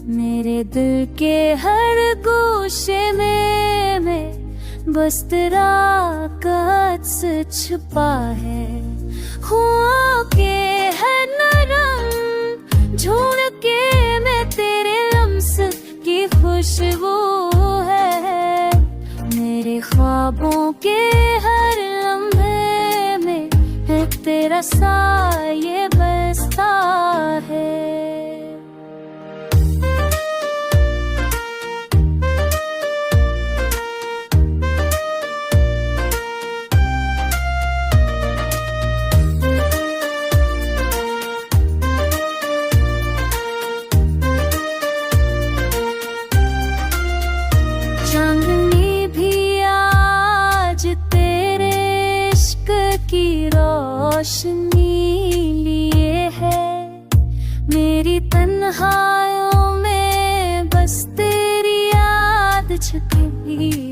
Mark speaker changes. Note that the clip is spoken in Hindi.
Speaker 1: मेरे दिल के हर गोशे में बस तेरा कद्स छुपा है। हुआ के है नरम झूठ के मैं तेरे लम्स की खुशबू है। मेरे ख्वाबों के हर लम्हे में है तेरा साये बसता है। चांदनी भी आज तेरे इश्क की रोशनी लिए है। मेरी तन्हाइयों में बस तेरी याद छुपी